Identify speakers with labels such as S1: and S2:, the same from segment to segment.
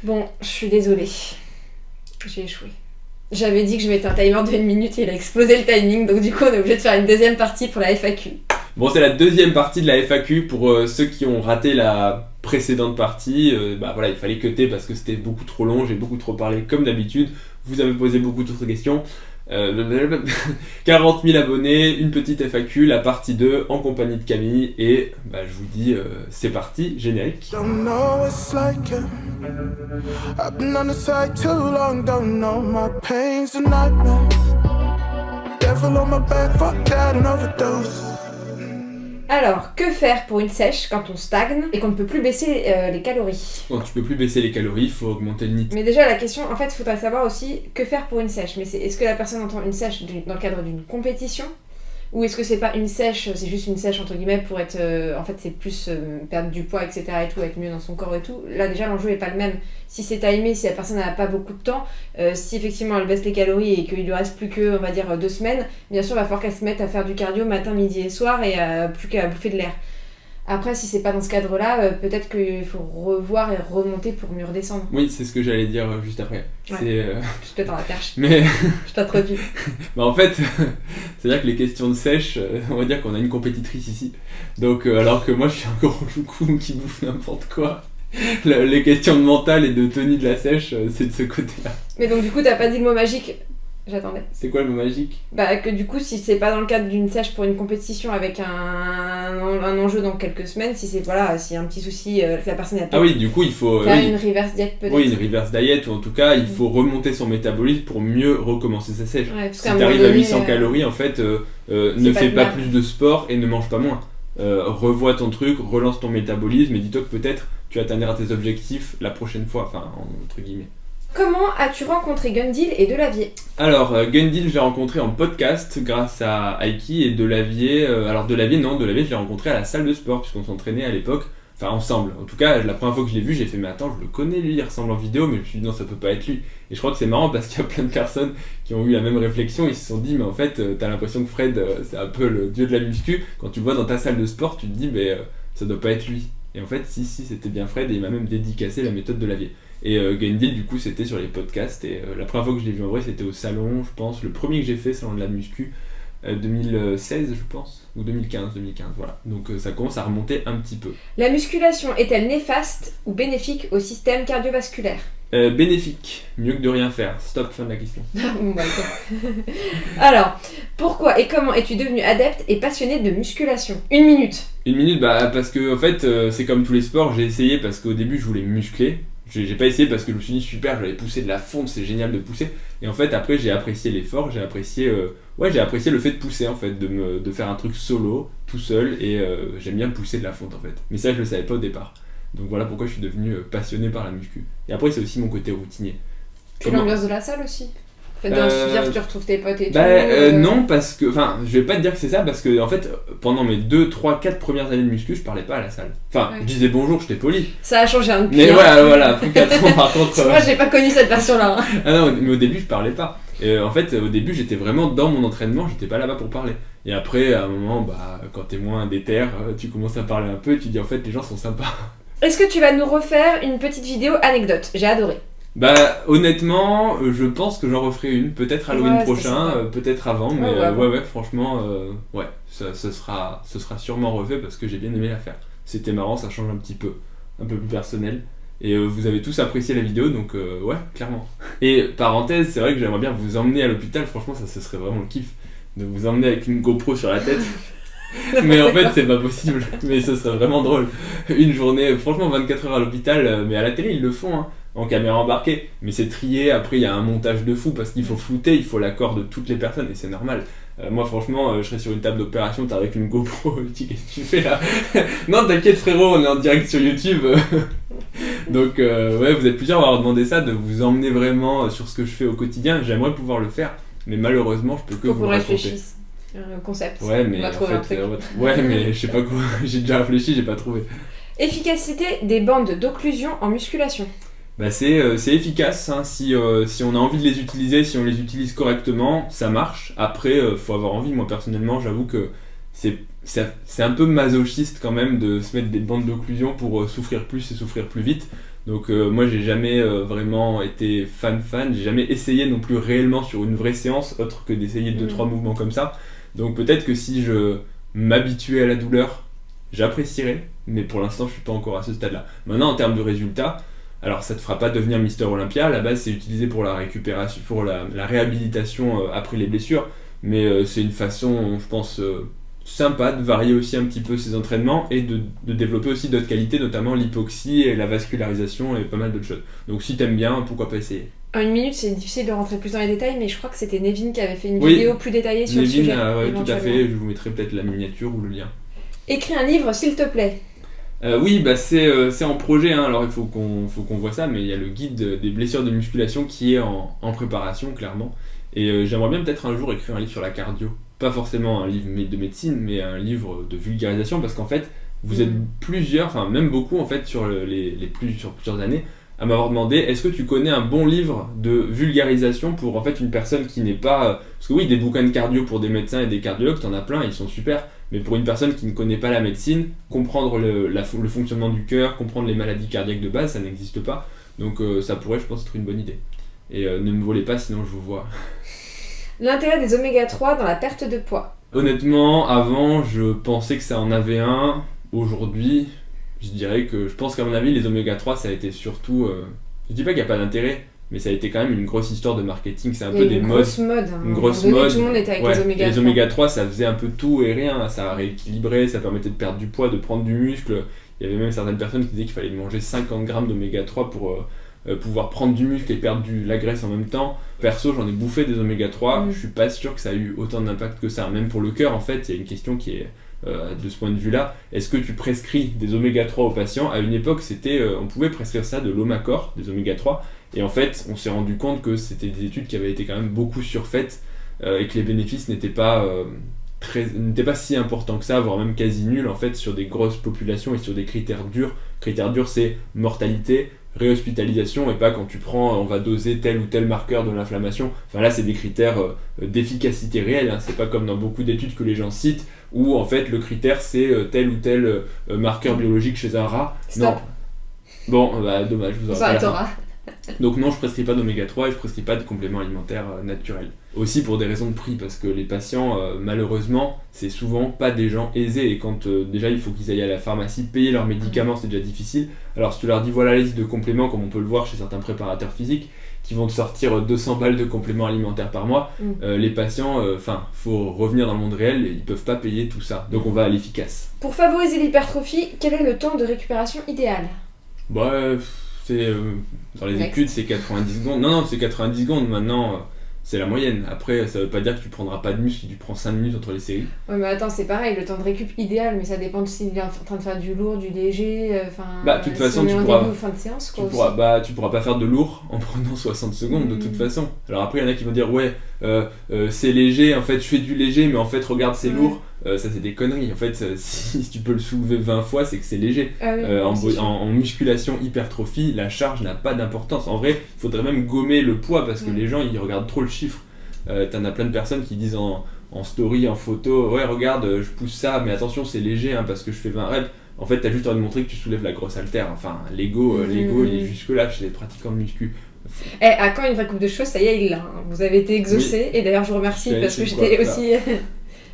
S1: Bon, je suis désolée. J'ai échoué. J'avais dit que je mettais un timer de 1 minute et il a explosé le timing, donc du coup on est obligé de faire une deuxième partie pour la FAQ.
S2: Bon, c'est la deuxième partie de la FAQ pour ceux qui ont raté la précédente partie. Voilà, il fallait cutter parce que c'était beaucoup trop long, j'ai beaucoup trop parlé comme d'habitude. Vous avez posé beaucoup d'autres questions. 40 000 abonnés, une petite FAQ, la partie 2 en compagnie de Camille. Et je vous dis, c'est parti, générique.
S3: Don't know what's like it. I've been on the side too long, don't know my pain's a nightmare. Devil on my back, fuck that and overdose.
S1: Alors, que faire pour une sèche quand on stagne et qu'on ne peut plus baisser les calories?
S2: Quand tu peux plus baisser les calories, il faut augmenter le NEAT.
S1: Mais déjà la question, en fait, il faudrait savoir aussi que faire pour une sèche. Mais est-ce que la personne entend une sèche dans le cadre d'une compétition? Ou est-ce que c'est pas une sèche, c'est juste une sèche entre guillemets pour être... en fait c'est plus perdre du poids etc et tout, être mieux dans son corps et tout. Là déjà l'enjeu est pas le même. Si c'est timé, si la personne n'a pas beaucoup de temps, si effectivement elle baisse les calories et qu'il lui reste plus que on va dire 2 semaines, bien sûr il va falloir qu'elle se mette à faire du cardio matin, midi et soir et plus qu'à bouffer de l'air. Après, si c'est pas dans ce cadre-là, peut-être qu'il faut revoir et remonter pour mieux redescendre.
S2: Oui, c'est ce que j'allais dire juste après.
S1: Ouais. Je te tends la perche.
S2: Mais
S1: je t'introduis.
S2: En fait, c'est-à-dire que les questions de sèche, on va dire qu'on a une compétitrice ici. Donc, alors que moi, je suis un gros choucou qui bouffe n'importe quoi. Les questions de mental et de tenue de la sèche, c'est de ce côté-là.
S1: Mais donc, du coup, t'as pas dit le mot magique. J'attendais.
S2: C'est quoi le mot magique?
S1: Que du coup, si c'est pas dans le cadre d'une sèche pour une compétition avec un enjeu dans quelques semaines, si c'est voilà, s'il y a un petit souci, que la personne a pas.
S2: Ah oui, du coup, il faut
S1: faire une reverse diet peut-être.
S2: Oui, une reverse diet, ou en tout cas, il faut remonter son métabolisme pour mieux recommencer sa sèche.
S1: Ouais,
S2: si t'arrives à 800 calories, en fait, ne fais pas plus de sport et ne mange pas moins. Revois ton truc, relance ton métabolisme et dis-toi que peut-être tu atteindras tes objectifs la prochaine fois, enfin, entre guillemets.
S1: Comment as-tu rencontré Gundil et Delavier?
S2: Alors, Gundil, je l'ai rencontré en podcast grâce à Aiki et Delavier. Delavier, je l'ai rencontré à la salle de sport puisqu'on s'entraînait à l'époque. Enfin, ensemble. En tout cas, la première fois que je l'ai vu, j'ai fait mais attends, je le connais lui, il ressemble en vidéo, mais je me suis dit non, ça peut pas être lui. Et je crois que c'est marrant parce qu'il y a plein de personnes qui ont eu la même réflexion. Ils se sont dit mais en fait, t'as l'impression que Fred, c'est un peu le dieu de la muscu. Quand tu le vois dans ta salle de sport, tu te dis mais ça doit pas être lui. Et en fait, si, c'était bien Fred et il m'a même dédicacé la méthode de Delavier. Et Gundil, du coup, c'était sur les podcasts. Et la première fois que je l'ai vu en vrai, c'était au salon, je pense. Le premier que j'ai fait, salon de la muscu, 2016, je pense. Ou 2015, voilà. Donc ça commence à remonter un petit peu.
S1: La musculation est-elle néfaste ou bénéfique au système cardiovasculaire?
S2: Bénéfique, mieux que de rien faire. Stop, fin de la question.
S1: Alors, pourquoi et comment es-tu devenu adepte et passionné de musculation? 1 minute.
S2: 1 minute, parce que en fait, c'est comme tous les sports, j'ai essayé parce qu'au début je voulais me muscler. J'ai pas essayé parce que je me suis dit super, je vais pousser de la fonte, c'est génial de pousser. Et en fait, après, j'ai apprécié l'effort, j'ai apprécié le fait de pousser en fait, de faire un truc solo, tout seul, et j'aime bien pousser de la fonte en fait. Mais ça, je le savais pas au départ. Donc voilà pourquoi je suis devenu passionné par la muscu. Et après, c'est aussi mon côté routinier.
S1: Puis l'ambiance de la salle aussi. Fait dans se dire que tu retrouves tes potes et tout.
S2: Non, parce que, je vais pas te dire que c'est ça, parce que en fait, pendant mes 2, 3, 4 premières années de muscu, je parlais pas à la salle. Je disais bonjour, j'étais poli.
S1: Ça a changé un peu.
S2: Mais voilà, après 4 ans par contre.
S1: Moi, j'ai pas connu cette version-là.
S2: Ah non, mais au début, je parlais pas. Et en fait, au début, j'étais vraiment dans mon entraînement, j'étais pas là-bas pour parler. Et après, à un moment, quand t'es moins déter, tu commences à parler un peu et tu dis en fait, les gens sont sympas. Est-ce
S1: que tu vas nous refaire une petite vidéo anecdote? J'ai adoré.
S2: Honnêtement, je pense que j'en referai une, peut-être Halloween prochain, peut-être avant, mais franchement, ce sera sûrement refait parce que j'ai bien aimé la faire. C'était marrant, ça change un petit peu, un peu plus personnel. Et vous avez tous apprécié la vidéo, donc clairement. Et parenthèse, c'est vrai que j'aimerais bien vous emmener à l'hôpital, franchement, ça ce serait vraiment le kiff, de vous emmener avec une GoPro sur la tête. Mais en fait c'est pas possible, mais ce serait vraiment drôle. Une journée, franchement 24 heures à l'hôpital, mais à la télé ils le font en caméra embarquée, mais c'est trié, après il y a un montage de fou parce qu'il faut flouter, il faut l'accord de toutes les personnes et c'est normal. Moi franchement je serais sur une table d'opération, t'es avec une GoPro, tu dis qu'est-ce que tu fais là? Non t'inquiète frérot, on est en direct sur YouTube. Donc vous êtes plusieurs à avoir demandé ça, de vous emmener vraiment sur ce que je fais au quotidien. J'aimerais pouvoir le faire, mais malheureusement je peux que vous raconter.
S1: Concept.
S2: Ouais, mais en fait, mais je sais pas quoi, j'ai déjà réfléchi, j'ai pas trouvé.
S1: Efficacité des bandes d'occlusion en musculation.
S2: C'est efficace, hein. Si on a envie de les utiliser, si on les utilise correctement, ça marche. Après, faut avoir envie. Moi personnellement, j'avoue que c'est un peu masochiste quand même de se mettre des bandes d'occlusion pour souffrir plus et souffrir plus vite. Donc moi j'ai jamais vraiment été fan, j'ai jamais essayé non plus réellement sur une vraie séance, autre que d'essayer 2-3 mouvements comme ça. Donc peut-être que si je m'habituais à la douleur, j'apprécierais, mais pour l'instant je suis pas encore à ce stade-là. Maintenant en termes de résultats, alors ça te fera pas devenir Mister Olympia, à la base c'est utilisé pour la récupération, pour la réhabilitation après les blessures, mais c'est une façon, je pense, sympa de varier aussi un petit peu ses entraînements et de développer aussi d'autres qualités, notamment l'hypoxie et la vascularisation et pas mal d'autres choses. Donc si t'aimes bien, pourquoi pas essayer.
S1: En 1 minute, c'est difficile de rentrer plus dans les détails, mais je crois que c'était Nevin qui avait fait une vidéo plus détaillée sur le sujet.
S2: Oui, tout à fait, je vous mettrai peut-être la miniature ou le lien.
S1: Écris un livre, s'il te plaît.
S2: Oui, bah c'est en projet, hein. Alors il faut qu'on voit ça, mais il y a le guide des blessures de musculation qui est en préparation, clairement. Et j'aimerais bien peut-être un jour écrire un livre sur la cardio. Pas forcément un livre de médecine, mais un livre de vulgarisation, parce qu'en fait, vous êtes plusieurs, enfin même beaucoup en fait, sur plusieurs années, à m'avoir demandé est-ce que tu connais un bon livre de vulgarisation pour en fait une personne qui n'est pas... Parce que oui, des bouquins de cardio pour des médecins et des cardiologues, t'en as plein, ils sont super, mais pour une personne qui ne connaît pas la médecine, comprendre le fonctionnement du cœur, comprendre les maladies cardiaques de base, ça n'existe pas. Donc ça pourrait, je pense, être une bonne idée. Et ne me volez pas, sinon je vous vois.
S1: L'intérêt des oméga 3 dans la perte de poids.
S2: Honnêtement, avant, je pensais que ça en avait un. Aujourd'hui, je dirais que je pense qu'à mon avis, les oméga 3, ça a été surtout... je dis pas qu'il n'y a pas d'intérêt, mais ça a été quand même une grosse histoire de marketing. C'est un peu des modes.
S1: Une grosse mode. Tout le monde était avec les oméga 3.
S2: Les oméga 3, ça faisait un peu tout et rien. Ça rééquilibrait, ça permettait de perdre du poids, de prendre du muscle. Il y avait même certaines personnes qui disaient qu'il fallait manger 50 grammes d'oméga 3 pour pouvoir prendre du muscle et perdre la graisse en même temps. Perso, j'en ai bouffé des oméga 3, je suis pas sûr que ça a eu autant d'impact que ça. Même pour le cœur, en fait, il y a une question qui est de ce point de vue-là. Est-ce que tu prescris des oméga 3 aux patients ? À une époque, on pouvait prescrire ça de l'Omacor, des oméga 3, et en fait, on s'est rendu compte que c'était des études qui avaient été quand même beaucoup surfaites et que les bénéfices n'étaient pas si importants que ça, voire même quasi nuls en fait, sur des grosses populations et sur des critères durs. Critères durs, c'est mortalité, réhospitalisation, et pas quand tu prends, on va doser tel ou tel marqueur de l'inflammation. Enfin là, c'est des critères d'efficacité réelle, hein. C'est pas comme dans beaucoup d'études que les gens citent, où en fait le critère c'est tel ou tel marqueur biologique chez un rat.
S1: Stop.
S2: Non. Bon, bah dommage, je vous en parle. Donc non, je prescris pas d'oméga 3 et je prescris pas de compléments alimentaires naturels. Aussi pour des raisons de prix, parce que les patients, malheureusement, c'est souvent pas des gens aisés, et quand déjà il faut qu'ils aillent à la pharmacie payer leurs médicaments, c'est déjà difficile. Alors si tu leur dis voilà la liste de compléments, comme on peut le voir chez certains préparateurs physiques, qui vont te sortir 200 balles de compléments alimentaires par mois, les patients, faut revenir dans le monde réel, ils peuvent pas payer tout ça. Donc on va à l'efficace.
S1: Pour favoriser l'hypertrophie, quel est le temps de récupération idéal ?
S2: Dans les études, c'est 90 secondes. Non, c'est 90 secondes maintenant. C'est la moyenne. Après, ça veut pas dire que tu prendras pas de muscle si tu prends 5 minutes entre les séries.
S1: Ouais, mais attends, c'est pareil, le temps de récup idéal, mais ça dépend de s'il est en train de faire du lourd, du léger.
S2: De toute façon, tu pourras.
S1: Fin de séance, quoi,
S2: tu pourras pas faire de lourd en prenant 60 secondes de toute façon. Alors après, il y en a qui vont dire ouais, c'est léger, en fait, je fais du léger, mais en fait, regarde, c'est lourd. Ça, c'est des conneries. En fait, si tu peux le soulever 20 fois, c'est que c'est léger. En musculation hypertrophie, la charge n'a pas d'importance. En vrai, il faudrait même gommer le poids parce que les gens, ils regardent trop le chiffre. T'en as plein de personnes qui disent en story, en photo, ouais, regarde, je pousse ça, mais attention, c'est léger parce que je fais 20 reps. En fait, t'as juste envie de montrer que tu soulèves la grosse haltère. Enfin, l'ego, il est jusque-là chez les pratiquants de muscu.
S1: À quand une vraie coupe de cheveux, ça y est, il l'a. Vous avez été exaucé, et d'ailleurs, je vous remercie parce que j'étais aussi...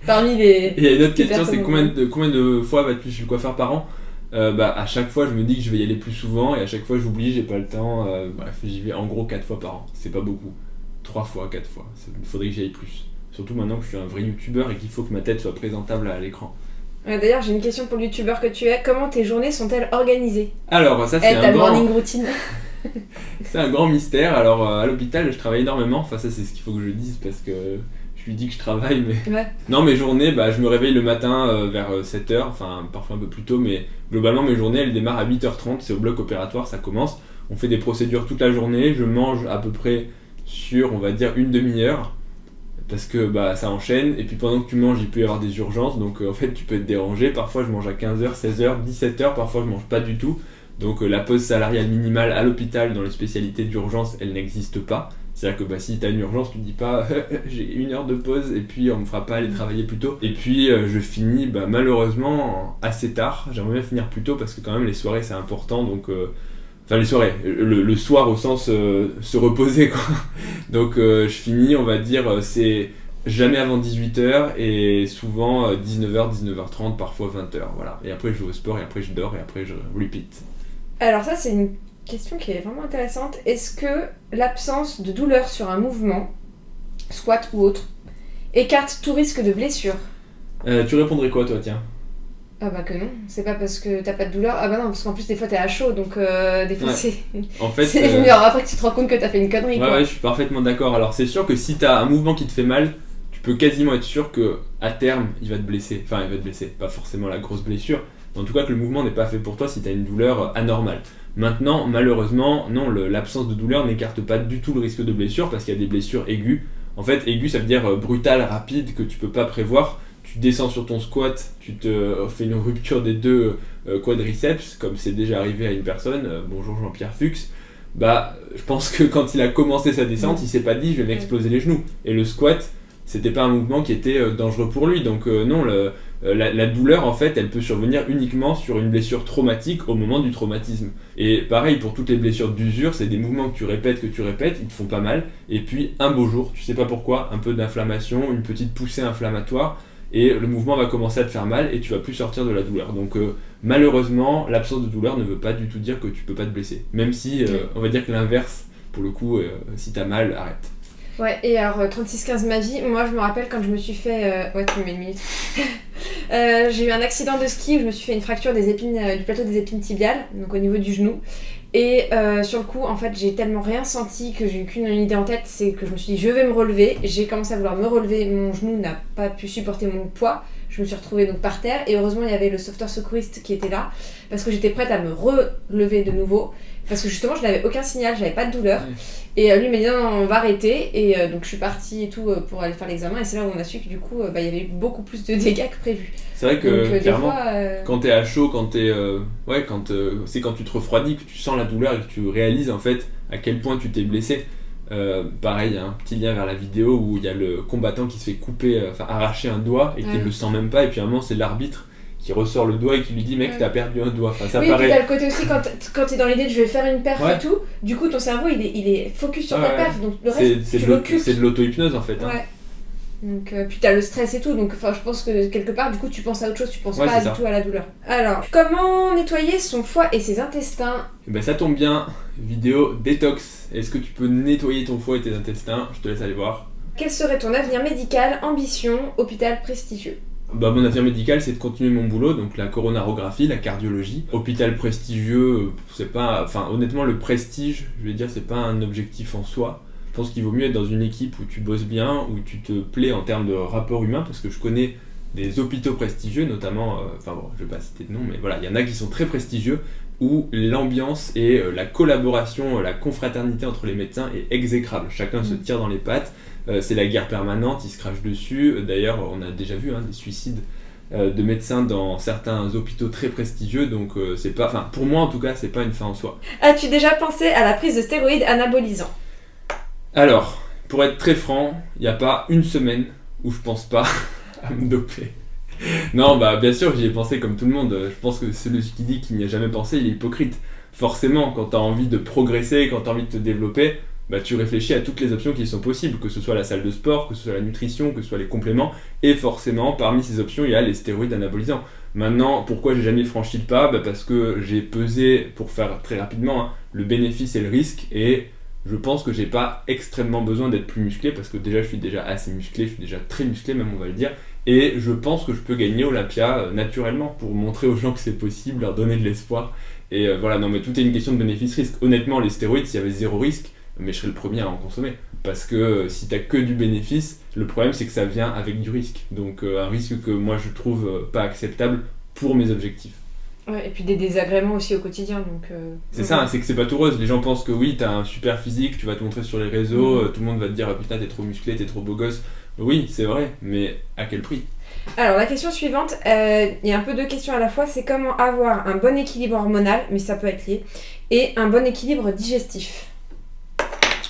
S1: Parmi les. Et
S2: il y a une autre question, c'est combien de fois vas-tu chez le coiffeur par an ? À chaque fois, je me dis que je vais y aller plus souvent, et à chaque fois, j'oublie, j'ai pas le temps. Bref, j'y vais en gros 4 fois par an. C'est pas beaucoup. 3 fois, 4 fois. Il faudrait que j'y aille plus. Surtout maintenant que je suis un vrai youtubeur et qu'il faut que ma tête soit présentable à l'écran.
S1: D'ailleurs, j'ai une question pour le youtubeur que tu es. Comment tes journées sont-elles organisées ?
S2: Alors, ça, c'est
S1: ta morning routine.
S2: C'est un grand mystère. Alors, à l'hôpital, je travaille énormément. Enfin, ça, c'est ce qu'il faut que je dise parce que. Je lui dis que je travaille, mais...
S1: Ouais.
S2: Non, mes journées, je me réveille le matin vers 7h, enfin parfois un peu plus tôt, mais globalement mes journées elles démarrent à 8h30, c'est au bloc opératoire, ça commence. On fait des procédures toute la journée, je mange à peu près sur, on va dire, une demi-heure, parce que ça enchaîne, et puis pendant que tu manges, il peut y avoir des urgences, donc en fait tu peux être dérangé, parfois je mange à 15h, 16h, 17h, parfois je mange pas du tout. Donc la pause salariale minimale à l'hôpital dans les spécialités d'urgence, elle n'existe pas. C'est-à-dire que si t'as une urgence, tu te dis pas j'ai 1 heure de pause et puis on me fera pas aller travailler plus tôt. Et puis je finis malheureusement assez tard. J'aimerais bien finir plus tôt parce que quand même les soirées c'est important, donc Enfin les soirées, le soir au sens se reposer quoi. Donc je finis, on va dire, c'est jamais avant 18h et souvent 19h, 19h30, parfois 20h, voilà. Et après je vais au sport et après je dors et après je repeat.
S1: Alors ça c'est une question qui est vraiment intéressante. Est-ce que l'absence de douleur sur un mouvement, squat ou autre, écarte tout risque de blessure?
S2: Tu répondrais quoi toi, tiens?
S1: Ah bah que non, c'est pas parce que t'as pas de douleur. Ah bah non, parce qu'en plus des fois t'es à chaud, donc des fois c'est...
S2: En fait,
S1: c'est après que tu te rends compte que t'as fait une connerie quoi.
S2: Ouais, je suis parfaitement d'accord. Alors c'est sûr que si t'as un mouvement qui te fait mal, tu peux quasiment être sûr que à terme il va te blesser. Enfin il va te blesser, pas forcément la grosse blessure, mais en tout cas que le mouvement n'est pas fait pour toi si t'as une douleur anormale. Maintenant, malheureusement, non, l'absence de douleur n'écarte pas du tout le risque de blessure parce qu'il y a des blessures aiguës. En fait, aigu ça veut dire brutal, rapide, que tu peux pas prévoir. Tu descends sur ton squat, tu te fais une rupture des deux quadriceps, comme c'est déjà arrivé à une personne, bonjour Jean-Pierre Fuchs, bah je pense que quand il a commencé sa descente, il s'est pas dit je vais m'exploser les genoux. Et le squat, c'était pas un mouvement qui était dangereux pour lui, donc non, la douleur en fait, elle peut survenir uniquement sur une blessure traumatique au moment du traumatisme. Et pareil pour toutes les blessures d'usure, c'est des mouvements que tu répètes, ils te font pas mal, et puis un beau jour, tu sais pas pourquoi, un peu d'inflammation, une petite poussée inflammatoire, et le mouvement va commencer à te faire mal et tu vas plus sortir de la douleur. Donc malheureusement, l'absence de douleur ne veut pas du tout dire que tu peux pas te blesser. Même si on va dire que l'inverse, pour le coup, si t'as mal, arrête.
S1: Ouais, et alors 36-15 ma vie, moi je me rappelle quand je me suis fait... Ouais, tu me mets une minute. J'ai eu un accident de ski où je me suis fait une fracture des épines, du plateau des épines tibiales, donc au niveau du genou. Et sur le coup, en fait, j'ai tellement rien senti que j'ai eu qu'une idée en tête, c'est que je me suis dit je vais me relever. J'ai commencé à vouloir me relever, mon genou n'a pas pu supporter mon poids. Je me suis retrouvée donc par terre et heureusement il y avait le sauveteur secouriste qui était là parce que j'étais prête à me relever de nouveau parce que justement je n'avais aucun signal, j'avais pas de douleur. Et lui m'a dit non, on va arrêter et donc je suis partie et tout pour aller faire l'examen et c'est là où on a su que du coup il y avait eu beaucoup plus de dégâts que prévu.
S2: C'est vrai que donc, clairement quand t'es à chaud, quand c'est quand tu te refroidis que tu sens la douleur et que tu réalises en fait à quel point tu t'es blessé. Pareil, il y a un petit lien vers la vidéo où il y a le combattant qui se fait arracher un doigt et qui le sent même pas et puis à un moment c'est l'arbitre qui ressort le doigt et qui lui dit mec t'as perdu un doigt. Enfin, ça
S1: oui,
S2: paraît...
S1: et puis t'as le côté aussi quand t'es dans l'idée de je vais faire une perf et tout, du coup ton cerveau il est focus sur ta perf donc le reste
S2: c'est de l'auto-hypnose en fait.
S1: Ouais. Donc, puis t'as le stress et tout, donc je pense que quelque part du coup tu penses à autre chose, tu penses pas du tout à la douleur. Alors, comment nettoyer son foie et ses intestins?
S2: Ben ça tombe bien, vidéo détox. Est-ce que tu peux nettoyer ton foie et tes intestins? Je te laisse aller voir.
S1: Quel serait ton avenir médical, ambition, hôpital prestigieux?
S2: Bah, mon avenir médical c'est de continuer mon boulot, donc la coronarographie, la cardiologie. Hôpital prestigieux, c'est pas... Enfin honnêtement le prestige, je vais dire c'est pas un objectif en soi. Je pense qu'il vaut mieux être dans une équipe où tu bosses bien, où tu te plais en termes de rapport humain, parce que je connais des hôpitaux prestigieux, notamment, je vais pas citer de nom, mais voilà, il y en a qui sont très prestigieux, où l'ambiance et la collaboration, la confraternité entre les médecins est exécrable. Chacun se tire dans les pattes, c'est la guerre permanente, ils se crachent dessus. D'ailleurs, on a déjà vu des suicides de médecins dans certains hôpitaux très prestigieux, donc c'est pas, enfin pour moi en tout cas, c'est pas une fin en soi.
S1: As-tu déjà pensé à la prise de stéroïdes anabolisants?
S2: Alors, pour être très franc, il n'y a pas une semaine où je pense pas à me doper. Non, bah bien sûr, j'y ai pensé comme tout le monde. Je pense que celui qui dit qu'il n'y a jamais pensé, il est hypocrite. Forcément, quand tu as envie de progresser, quand tu as envie de te développer, bah tu réfléchis à toutes les options qui sont possibles, que ce soit la salle de sport, que ce soit la nutrition, que ce soit les compléments, et forcément, parmi ces options, il y a les stéroïdes anabolisants. Maintenant, pourquoi j'ai jamais franchi le pas? Parce que j'ai pesé, pour faire très rapidement, le bénéfice et le risque, et je pense que j'ai pas extrêmement besoin d'être plus musclé parce que déjà je suis déjà assez musclé, je suis déjà très musclé même on va le dire, et je pense que je peux gagner Olympia naturellement pour montrer aux gens que c'est possible, leur donner de l'espoir. Et voilà, non mais tout est une question de bénéfice-risque. Honnêtement les stéroïdes, s'il y avait zéro risque, mais je serais le premier à en consommer. Parce que si t'as que du bénéfice, le problème c'est que ça vient avec du risque. Donc un risque que moi je trouve pas acceptable pour mes objectifs.
S1: Ouais, et puis des désagréments aussi au quotidien. Donc,
S2: c'est ça, c'est que c'est pas tout rose. Les gens pensent que oui, t'as un super physique, tu vas te montrer sur les réseaux, tout le monde va te dire ah, putain, t'es trop musclé, t'es trop beau gosse. Oui, c'est vrai, mais à quel prix?
S1: Alors, la question suivante, il y a un peu deux questions à la fois. C'est comment avoir un bon équilibre hormonal, mais ça peut être lié, et un bon équilibre digestif.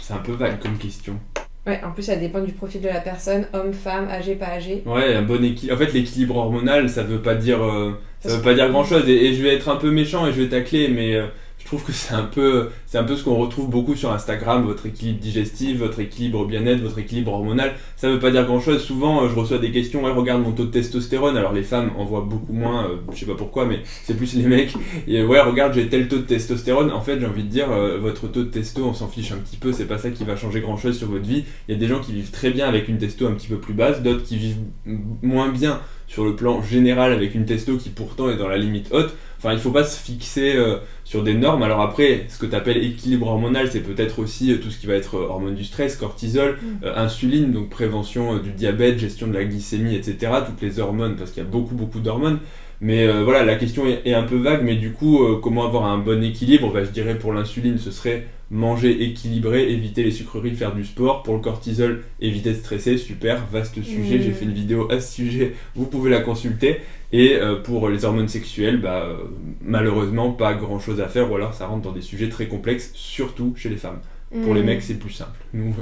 S2: C'est un peu vague comme question.
S1: Ouais, en plus ça dépend du profil de la personne, homme, femme, âgé, pas âgé.
S2: Ouais, un bon équilibre. En fait, l'équilibre hormonal, ça veut pas dire grand chose. Et je vais être un peu méchant et je vais tacler, mais je trouve que c'est un peu ce qu'on retrouve beaucoup sur Instagram, votre équilibre digestif, votre équilibre bien-être, votre équilibre hormonal. Ça veut pas dire grand-chose. Souvent, je reçois des questions, ouais, regarde mon taux de testostérone. Alors les femmes en voient beaucoup moins, je sais pas pourquoi, mais c'est plus les mecs. Et ouais, regarde, j'ai tel taux de testostérone. En fait, j'ai envie de dire, votre taux de testo, on s'en fiche un petit peu, c'est pas ça qui va changer grand-chose sur votre vie. Il y a des gens qui vivent très bien avec une testo un petit peu plus basse, d'autres qui vivent moins bien sur le plan général avec une testo qui pourtant est dans la limite haute. Enfin, il faut pas se fixer sur des normes. Alors après, ce que tu appelles équilibre hormonal, c'est peut-être aussi tout ce qui va être hormone du stress, cortisol, insuline, donc prévention du diabète, gestion de la glycémie, etc. Toutes les hormones, parce qu'il y a beaucoup d'hormones. Mais voilà, la question est un peu vague, mais du coup, comment avoir un bon équilibre ? Je dirais pour l'insuline, ce serait manger équilibré, éviter les sucreries, faire du sport. Pour le cortisol, éviter de stresser, super, vaste sujet, j'ai fait une vidéo à ce sujet, vous pouvez la consulter. Et pour les hormones sexuelles, malheureusement, pas grand chose à faire, ou alors ça rentre dans des sujets très complexes, surtout chez les femmes. Pour les mecs, c'est plus simple. Nous,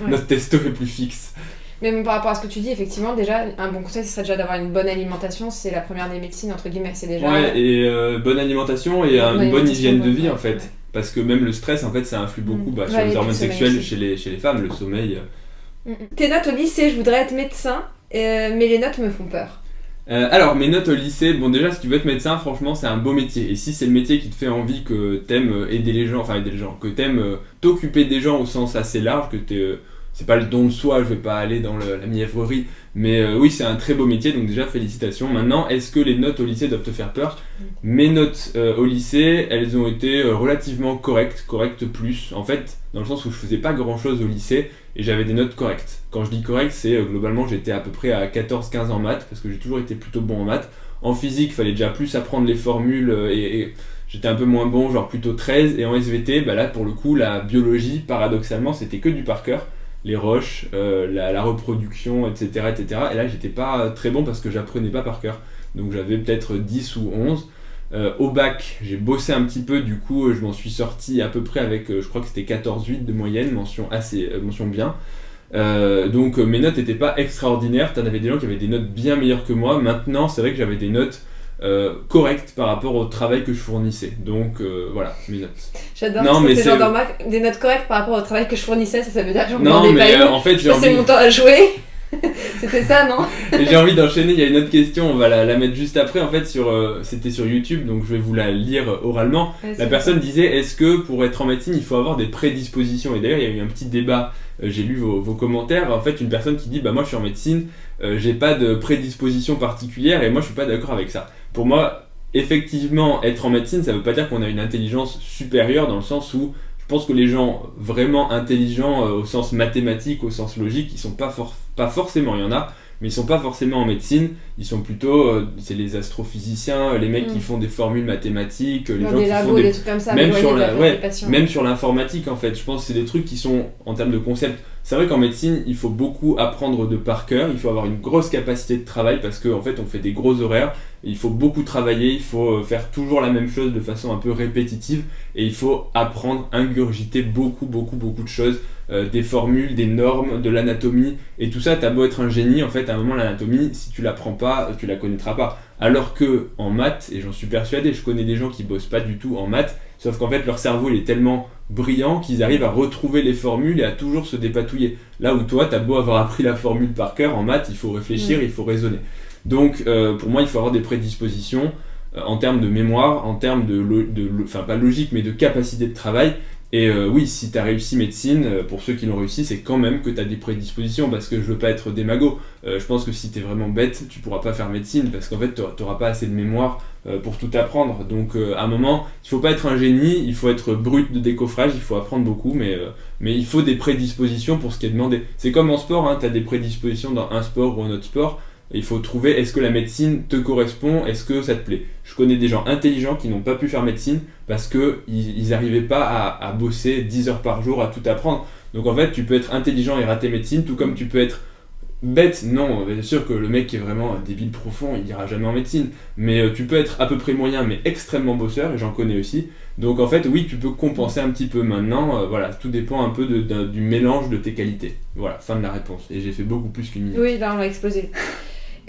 S2: notre testo est plus fixe.
S1: Mais bon, par rapport à ce que tu dis, effectivement, déjà, un bon conseil, ce serait déjà d'avoir une bonne alimentation, c'est la première des médecines, entre guillemets, c'est déjà...
S2: Ouais, et bonne alimentation et une bonne hygiène de vie, en fait. Ouais. Parce que même le stress, en fait, ça influe beaucoup sur les hormones sexuelles chez les femmes, le sommeil...
S1: Tes notes au lycée, je voudrais être médecin, mais les notes me font peur.
S2: Alors, mes notes au lycée, bon déjà, si tu veux être médecin, franchement, c'est un beau métier. Et si c'est le métier qui te fait envie, que t'aimes aider les gens, que t'aimes t'occuper des gens au sens assez large, que c'est pas le don de soi, je vais pas aller dans la mièvrerie, mais oui, c'est un très beau métier, donc déjà félicitations. Maintenant, est-ce que les notes au lycée doivent te faire peur ? Mes notes au lycée, elles ont été relativement correctes plus, en fait, dans le sens où je faisais pas grand chose au lycée et j'avais des notes correctes. Quand je dis correct, c'est globalement j'étais à peu près à 14-15 en maths, parce que j'ai toujours été plutôt bon en maths. En physique, il fallait déjà plus apprendre les formules et j'étais un peu moins bon, genre plutôt 13, et en SVT, là pour le coup, la biologie, paradoxalement, c'était que du par cœur. Les roches, la reproduction, etc. Et là, j'étais pas très bon parce que j'apprenais pas par cœur. Donc j'avais peut-être 10 ou 11. Au bac, j'ai bossé un petit peu, du coup, je m'en suis sorti à peu près avec, je crois que c'était 14,8 de moyenne, mention bien. Donc mes notes n'étaient pas extraordinaires. T'en avais des gens qui avaient des notes bien meilleures que moi. Maintenant, c'est vrai que j'avais des notes correctes par rapport au travail que je fournissais. Donc voilà, mes notes.
S1: J'adore ces gens dans Mac, des notes correctes par rapport au travail que je fournissais, ça veut dire que j'en demandais pas une.
S2: En fait, j'ai
S1: passé mon temps à jouer. C'était ça, non?
S2: Et j'ai envie d'enchaîner, il y a une autre question, on va la mettre juste après, en fait, c'était sur YouTube, donc je vais vous la lire oralement. La personne disait, est-ce que pour être en médecine, il faut avoir des prédispositions? Et d'ailleurs, il y a eu un petit débat, j'ai lu vos commentaires, en fait, une personne qui dit, moi je suis en médecine, j'ai pas de prédisposition particulière, et moi je suis pas d'accord avec ça. Pour moi, effectivement, être en médecine, ça veut pas dire qu'on a une intelligence supérieure, dans le sens où je pense que les gens vraiment intelligents au sens mathématique, au sens logique, ils sont pas forcément, il y en a, mais ils sont pas forcément en médecine, ils sont plutôt, c'est les astrophysiciens, les mecs qui font des formules mathématiques, les gens qui font des trucs comme ça, même sur l'informatique en fait, je pense que c'est des trucs qui sont en termes de concept. C'est vrai qu'en médecine, il faut beaucoup apprendre de par cœur, il faut avoir une grosse capacité de travail parce qu'en fait on fait des gros horaires, il faut beaucoup travailler, il faut faire toujours la même chose de façon un peu répétitive et il faut apprendre, ingurgiter beaucoup de choses, des formules, des normes, de l'anatomie et tout ça. T'as beau être un génie, en fait à un moment l'anatomie, si tu l'apprends pas, tu la connaîtras pas. Alors que en maths, et j'en suis persuadé, je connais des gens qui bossent pas du tout en maths, sauf qu'en fait leur cerveau il est tellement brillant qu'ils arrivent à retrouver les formules et à toujours se dépatouiller. Là où toi, t'as beau avoir appris la formule par cœur, en maths, il faut réfléchir, il faut raisonner. Donc pour moi, il faut avoir des prédispositions en termes de mémoire, en termes enfin pas logique, mais de capacité de travail. Et oui, si t'as réussi médecine, pour ceux qui l'ont réussi, c'est quand même que t'as des prédispositions, parce que je veux pas être démago. Je pense que si t'es vraiment bête, tu pourras pas faire médecine, parce qu'en fait, t'auras pas assez de mémoire pour tout apprendre. Donc à un moment, il faut pas être un génie, il faut être brut de décoffrage, il faut apprendre beaucoup, mais il faut des prédispositions pour ce qui est demandé. C'est comme en sport, t'as des prédispositions dans un sport ou un autre sport. Il faut trouver, est-ce que la médecine te correspond, est-ce que ça te plaît. Je connais des gens intelligents qui n'ont pas pu faire médecine parce qu'ils n'arrivaient pas à bosser 10 heures par jour, à tout apprendre. Donc en fait, tu peux être intelligent et rater médecine, tout comme tu peux être bête. Non, bien sûr que le mec qui est vraiment un débile profond, il ira jamais en médecine. Mais tu peux être à peu près moyen, mais extrêmement bosseur, et j'en connais aussi. Donc en fait, oui, tu peux compenser un petit peu maintenant. Voilà, tout dépend un peu du mélange de tes qualités. Voilà, fin de la réponse. Et j'ai fait beaucoup plus qu'une minute.
S1: Oui, là on va exploser.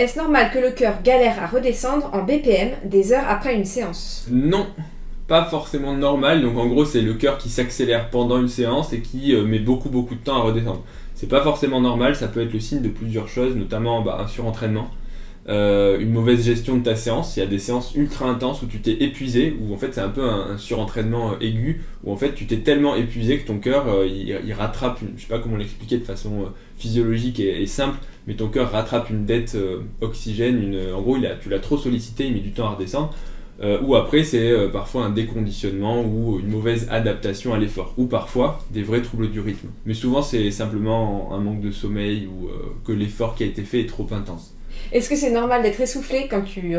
S1: Est-ce normal que le cœur galère à redescendre en BPM des heures après une séance ?
S2: Non. pas forcément normales. Donc en gros, c'est le cœur qui s'accélère pendant une séance et qui met beaucoup de temps à redescendre. C'est pas forcément normal, ça peut être le signe de plusieurs choses, notamment un surentraînement. Une mauvaise gestion de ta séance. Il y a des séances ultra intenses où tu t'es épuisé, où en fait c'est un peu un surentraînement aigu, où en fait tu t'es tellement épuisé que ton cœur il rattrape, je sais pas comment l'expliquer de façon physiologique et simple, mais ton cœur rattrape une dette oxygène, en gros tu l'as trop sollicité, il met du temps à redescendre. Ou après c'est parfois un déconditionnement ou une mauvaise adaptation à l'effort, ou parfois des vrais troubles du rythme. Mais souvent c'est simplement un manque de sommeil ou que l'effort qui a été fait est trop intense.
S1: Est-ce que c'est normal d'être essoufflé quand tu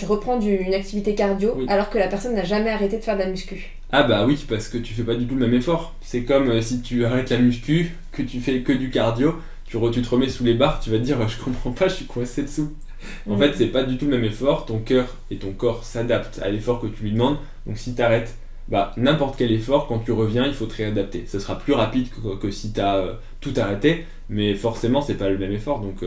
S1: reprends une activité cardio alors que la personne n'a jamais arrêté de faire de la muscu ?
S2: Ah bah oui, parce que tu fais pas du tout le même effort. C'est comme si tu arrêtes la muscu, que tu fais que du cardio, tu te remets sous les barres, tu vas te dire je comprends pas, je suis coincé dessous. En fait, c'est pas du tout le même effort, ton cœur et ton corps s'adaptent à l'effort que tu lui demandes. Donc si tu arrêtes n'importe quel effort, quand tu reviens, il faut te réadapter. Ça sera plus rapide que si tu as tout arrêté, mais forcément, c'est pas le même effort. Donc,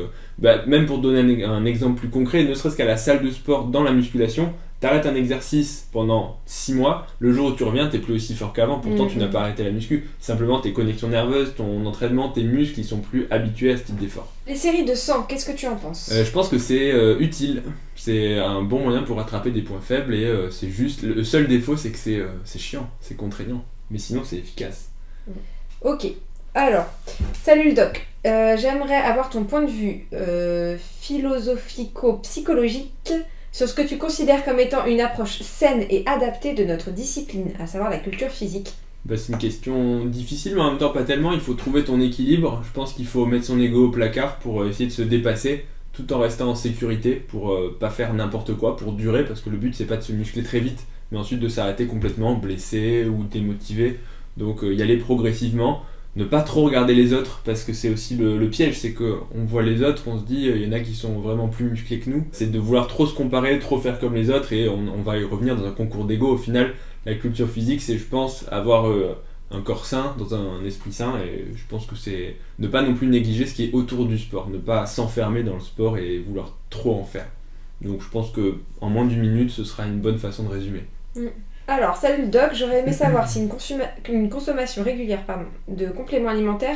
S2: même pour donner un exemple plus concret, ne serait-ce qu'à la salle de sport, dans la musculation, t'arrêtes un exercice pendant 6 mois, le jour où tu reviens, t'es plus aussi fort qu'avant. Pourtant, tu n'as pas arrêté la muscu. Simplement, tes connexions nerveuses, ton entraînement, tes muscles, ils sont plus habitués à ce type d'effort.
S1: Les séries de sang, qu'est-ce que tu en penses ?
S2: Je pense que c'est utile. C'est un bon moyen pour rattraper des points faibles et c'est juste... Le seul défaut, c'est que c'est chiant, c'est contraignant. Mais sinon, c'est efficace.
S1: Ok. Alors, salut le doc. J'aimerais avoir ton point de vue philosophico-psychologique sur ce que tu considères comme étant une approche saine et adaptée de notre discipline, à savoir la culture physique.
S2: C'est une question difficile, mais en même temps pas tellement. Il faut trouver ton équilibre. Je pense qu'il faut mettre son ego au placard pour essayer de se dépasser, tout en restant en sécurité, pour pas faire n'importe quoi, pour durer, parce que le but c'est pas de se muscler très vite, mais ensuite de s'arrêter complètement, blessé ou démotivé. Donc y aller progressivement. Ne pas trop regarder les autres, parce que c'est aussi le piège, c'est qu'on voit les autres, on se dit, il y en a qui sont vraiment plus musclés que nous. C'est de vouloir trop se comparer, trop faire comme les autres, et on va y revenir dans un concours d'ego. Au final, la culture physique, c'est, je pense, avoir un corps sain, dans un esprit sain, et je pense que c'est ne pas non plus négliger ce qui est autour du sport, ne pas s'enfermer dans le sport et vouloir trop en faire. Donc je pense qu'en moins d'1 minute, ce sera une bonne façon de résumer.
S1: Alors, salut le doc, j'aurais aimé savoir si une consommation régulière de compléments alimentaires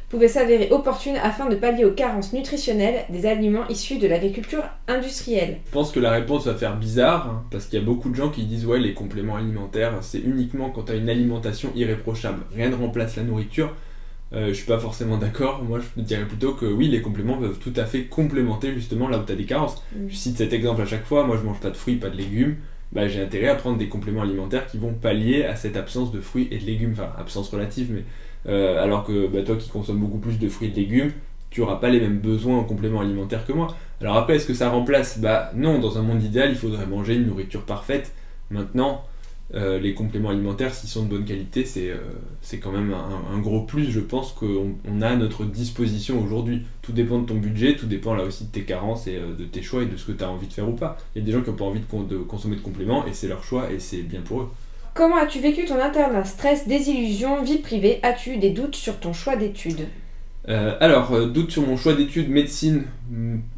S1: pouvait s'avérer opportune afin de pallier aux carences nutritionnelles des aliments issus de l'agriculture industrielle.
S2: Je pense que la réponse va faire bizarre, parce qu'il y a beaucoup de gens qui disent ouais, les compléments alimentaires, c'est uniquement quand tu as une alimentation irréprochable. Rien ne remplace la nourriture. Je suis pas forcément d'accord. Moi, je dirais plutôt que oui, les compléments peuvent tout à fait complémenter justement là où tu as des carences. Je cite cet exemple à chaque fois. Moi, je mange pas de fruits, pas de légumes. J'ai intérêt à prendre des compléments alimentaires qui vont pallier à cette absence de fruits et de légumes, enfin absence relative, mais alors que toi qui consommes beaucoup plus de fruits et de légumes, tu n'auras pas les mêmes besoins en compléments alimentaires que moi. Alors après, est-ce que ça remplace ? Non, dans un monde idéal, il faudrait manger une nourriture parfaite. Maintenant, les compléments alimentaires, s'ils sont de bonne qualité, c'est quand même un gros plus, je pense, qu'on a à notre disposition aujourd'hui. Tout dépend de ton budget, tout dépend là aussi de tes carences et de tes choix et de ce que tu as envie de faire ou pas. Il y a des gens qui n'ont pas envie de consommer de compléments et c'est leur choix et c'est bien pour eux.
S1: Comment as-tu vécu ton internat ? Stress, désillusion, vie privée ? As-tu eu des doutes sur ton choix d'études ?
S2: Doute sur mon choix d'études médecine,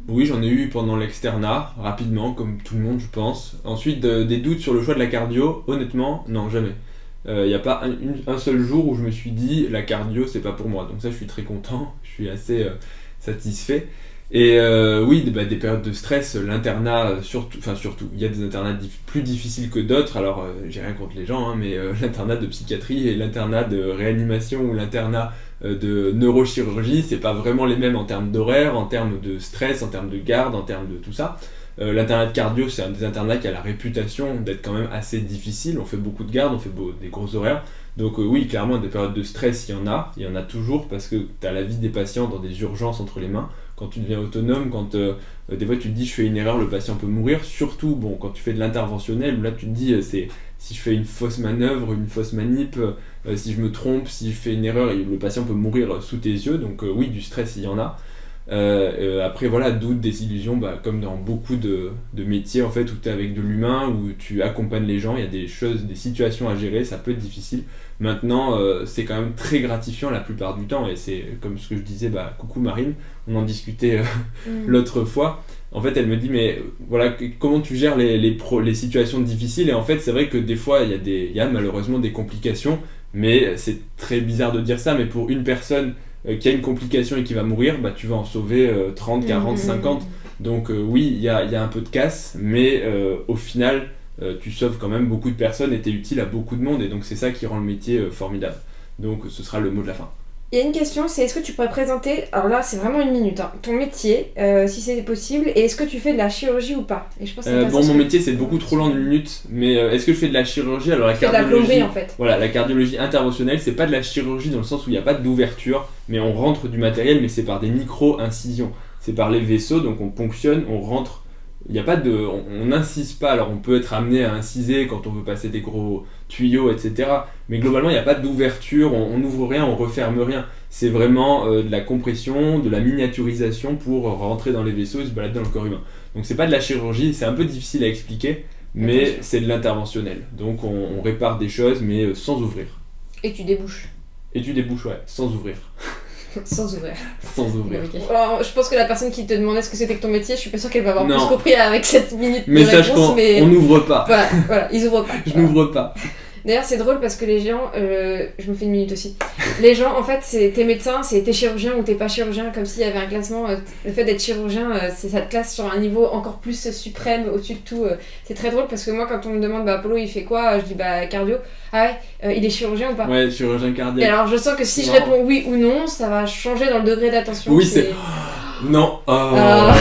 S2: oui, j'en ai eu pendant l'externat, rapidement, comme tout le monde, je pense. Ensuite, des doutes sur le choix de la cardio, honnêtement, non, jamais. Il n'y a pas un seul jour où je me suis dit, la cardio, c'est pas pour moi. Donc ça, je suis très content, je suis assez satisfait. Et oui, des périodes de stress, l'internat, surtout, il y a des internats plus difficiles que d'autres, alors j'ai rien contre les gens, mais l'internat de psychiatrie et l'internat de réanimation ou l'internat de neurochirurgie, c'est pas vraiment les mêmes en termes d'horaire, en termes de stress, en termes de garde, en termes de tout ça. L'internat de cardio, c'est un des internats qui a la réputation d'être quand même assez difficile, on fait beaucoup de garde, on fait des gros horaires. Donc oui, clairement, des périodes de stress, il y en a toujours, parce que tu as la vie des patients dans des urgences entre les mains. Quand tu deviens autonome, quand des fois tu te dis je fais une erreur, le patient peut mourir, surtout quand tu fais de l'interventionnel, où là tu te dis si je fais une fausse manœuvre, une fausse manip, si je me trompe, si je fais une erreur, le patient peut mourir sous tes yeux, donc oui, du stress il y en a. Après voilà, doute, désillusion, comme dans beaucoup de métiers en fait où tu es avec de l'humain, où tu accompagnes les gens, il y a des choses, des situations à gérer, ça peut être difficile. Maintenant c'est quand même très gratifiant la plupart du temps, et c'est comme ce que je disais, coucou Marine, on en discutait l'autre fois. En fait elle me dit mais voilà, comment tu gères les situations difficiles, et en fait c'est vrai que des fois il y a malheureusement des complications, mais c'est très bizarre de dire ça, mais pour une personne qui a une complication et qui va mourir, tu vas en sauver 30, 40, 50. Donc oui, il y a un peu de casse, mais au final, tu sauves quand même beaucoup de personnes et tu es utile à beaucoup de monde, et donc c'est ça qui rend le métier formidable. Donc ce sera le mot de la fin.
S1: Il y a une question, c'est est-ce que tu pourrais présenter, alors là c'est vraiment 1 minute, ton métier, si c'est possible, et est-ce que tu fais de la chirurgie ou pas? Et je pense
S2: mon métier c'est beaucoup trop lent d'1 minute, mais est-ce que je fais de la chirurgie? Alors la cardiologie,
S1: de la plomberie en fait.
S2: Voilà, la cardiologie interventionnelle, c'est pas de la chirurgie dans le sens où il n'y a pas d'ouverture, mais on rentre du matériel, mais c'est par des micro-incisions. C'est par les vaisseaux, donc on ponctionne, on rentre. Il n'y a pas de, on n'incise pas, alors on peut être amené à inciser quand on veut passer des gros tuyaux, etc. Mais globalement, il n'y a pas d'ouverture, on n'ouvre rien, on referme rien. C'est vraiment de la compression, de la miniaturisation pour rentrer dans les vaisseaux et se balader dans le corps humain. Donc c'est pas de la chirurgie, c'est un peu difficile à expliquer, mais c'est de l'interventionnel. Donc on répare des choses, mais sans ouvrir.
S1: Et tu débouches.
S2: Et tu débouches, ouais, sans ouvrir.
S1: Sans ouvrir.
S2: Sans ouvrir.
S1: Okay. Alors, je pense que la personne qui te demandait ce que c'était que ton métier, je suis pas sûre qu'elle va avoir plus compris avec cette minute de réponse. Mais
S2: on n'ouvre pas.
S1: Voilà, ils ouvrent pas.
S2: Je n'ouvre pas.
S1: D'ailleurs, c'est drôle parce que les gens, je me fais 1 minute aussi. Les gens, en fait, c'est t'es médecin, c'est t'es chirurgien ou t'es pas chirurgien, comme s'il y avait un classement. Le fait d'être chirurgien, ça te classe sur un niveau encore plus suprême, au-dessus de tout. C'est très drôle parce que moi, quand on me demande, Apollo, il fait quoi? Je dis, cardio. Ah ouais, il est chirurgien ou pas?
S2: Ouais, chirurgien cardiaque.
S1: Et alors, je sens que si je réponds oui ou non, ça va changer dans le degré d'attention.
S2: Oui, c'est... Non.
S1: Bon, non.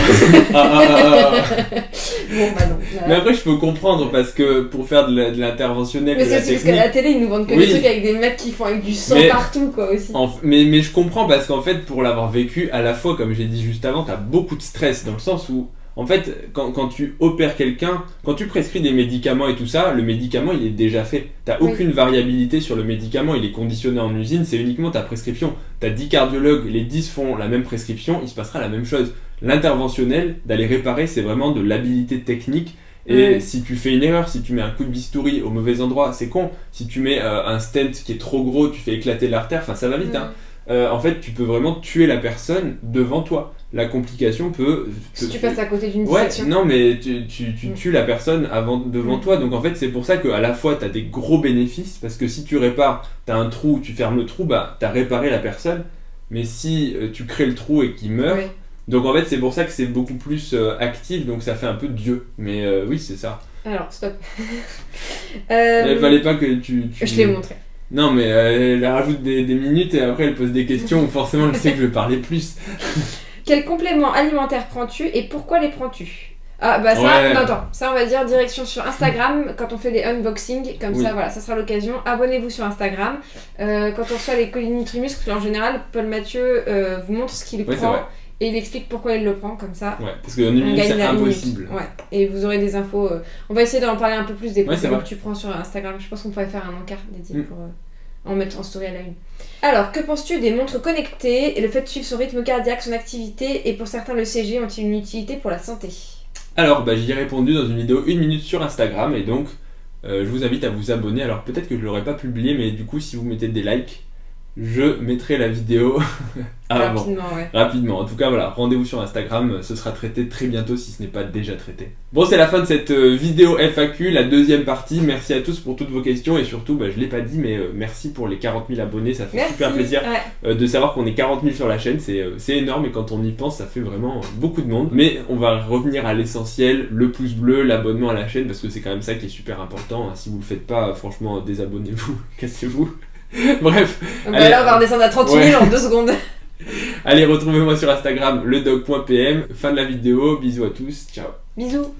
S2: Mais après, je peux comprendre parce que pour faire de l'interventionnel,
S1: mais c'est aussi parce qu'à la télé, ils nous vendent que des trucs avec des mecs qui font avec du sang partout, quoi, aussi.
S2: Mais je comprends parce qu'en fait, pour l'avoir vécu, à la fois, comme j'ai dit juste avant, t'as beaucoup de stress dans le sens où, en fait, quand tu opères quelqu'un, quand tu prescris des médicaments et tout ça, le médicament, il est déjà fait. T'as aucune variabilité sur le médicament, il est conditionné en usine, c'est uniquement ta prescription. T'as 10 cardiologues, les 10 font la même prescription, il se passera la même chose. L'interventionnel, d'aller réparer, c'est vraiment de l'habilité technique. Et si tu fais une erreur, si tu mets un coup de bistouri au mauvais endroit, c'est con. Si tu mets un stent qui est trop gros, tu fais éclater l'artère, enfin ça va vite, hein. En fait, tu peux vraiment tuer la personne devant toi. La complication peut...
S1: Si tu passes à côté d'une dissection.
S2: Ouais, non, mais tu tues la personne devant toi. Donc en fait, c'est pour ça qu'à la fois, tu as des gros bénéfices. Parce que si tu répares, tu as un trou, tu fermes le trou, tu as réparé la personne. Mais si tu crées le trou et qu'il meurt... Oui. Donc en fait, c'est pour ça que c'est beaucoup plus actif. Donc ça fait un peu Dieu. Mais oui, c'est ça.
S1: Alors, stop.
S2: Il fallait pas que tu...
S1: Je l'ai montré.
S2: Non, mais elle rajoute des minutes et après elle pose des questions où forcément elle sait que je vais parler plus.
S1: Quels compléments alimentaires prends-tu et pourquoi les prends-tu? Ah ça, ouais. Attends, ça on va dire direction sur Instagram quand on fait des unboxings, comme ça voilà, ça sera l'occasion. Abonnez-vous sur Instagram. Quand on reçoit les colis Nutrimuscle, en général, Paul Mathieu vous montre ce qu'il prend et il explique pourquoi il le prend, comme ça.
S2: Ouais, parce qu'en 1 minute c'est impossible.
S1: Ouais, et vous aurez des infos. On va essayer d'en parler un peu plus des compléments que tu prends sur Instagram. Je pense qu'on pourrait faire un encart dédié pour en mettre en story à la une. Alors, que penses-tu des montres connectées et le fait de suivre son rythme cardiaque, son activité et pour certains le CG ont-ils une utilité pour la santé?
S2: Alors, j'y ai répondu dans une vidéo 1 minute sur Instagram et donc je vous invite à vous abonner. Alors peut-être que je l'aurais pas publié, mais du coup si vous mettez des likes, je mettrai la vidéo avant. Rapidement. En tout cas, voilà, rendez-vous sur Instagram, ce sera traité très bientôt si ce n'est pas déjà traité. Bon, c'est la fin de cette vidéo FAQ, la deuxième partie. Merci à tous pour toutes vos questions et surtout, je l'ai pas dit, mais merci pour les 40 000 abonnés. Ça fait super plaisir de savoir qu'on est 40 000 sur la chaîne. C'est énorme et quand on y pense, ça fait vraiment beaucoup de monde. Mais on va revenir à l'essentiel, le pouce bleu, l'abonnement à la chaîne parce que c'est quand même ça qui est super important. Si vous le faites pas, franchement, désabonnez-vous, cassez-vous. Bref.
S1: Allez, là, on va redescendre à 30 000 en 2 secondes.
S2: Allez, retrouvez-moi sur Instagram, ledog.pm. Fin de la vidéo. Bisous à tous. Ciao.
S1: Bisous.